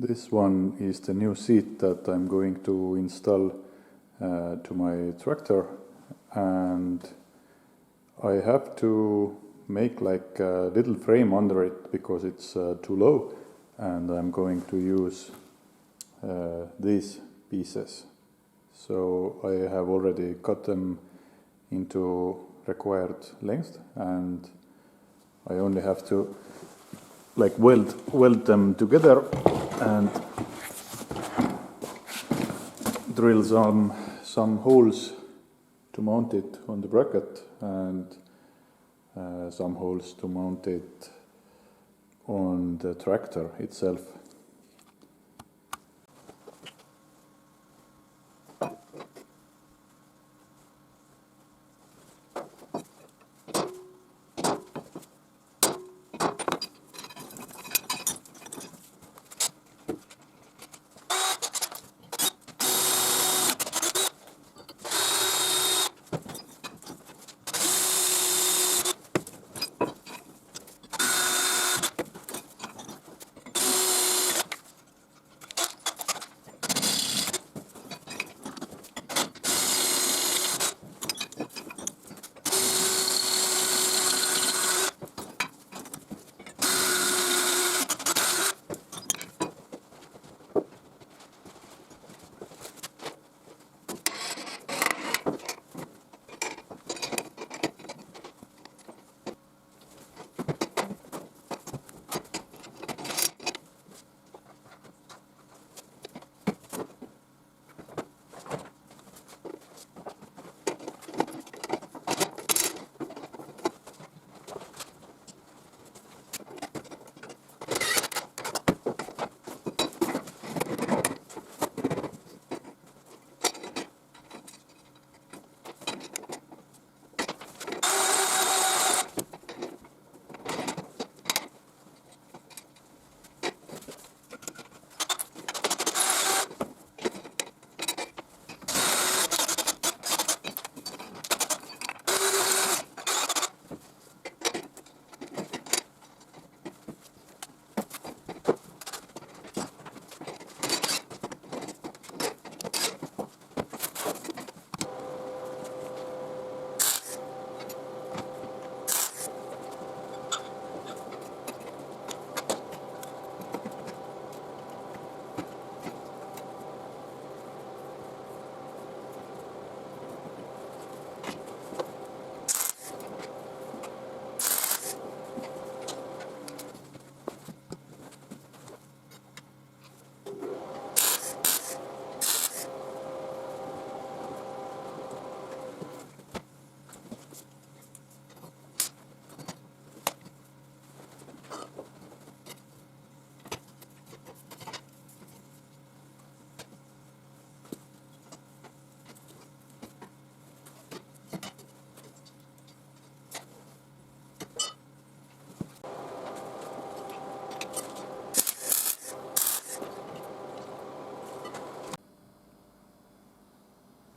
This one is the new seat that I'm going to install to my tractor, and I have to make like a little frame under it because it's too low, and I'm going to use these pieces. So I have already cut them into required length, and I only have to like weld them together and drill some holes to mount it on the bracket, and some holes to mount it on the tractor itself.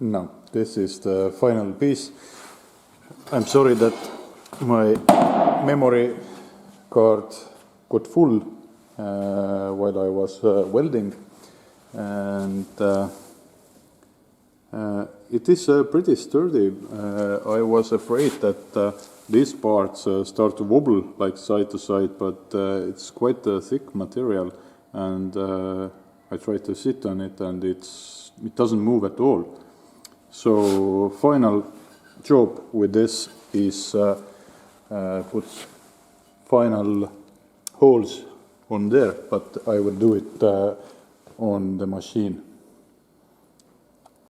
Now, this is the final piece. I'm sorry that my memory card got full while I was welding, and it is pretty sturdy. I was afraid that these parts start to wobble like side to side, but it's quite a thick material, and I tried to sit on it and it doesn't move at all. So final job with this is put final holes on there, but I will do it on the machine.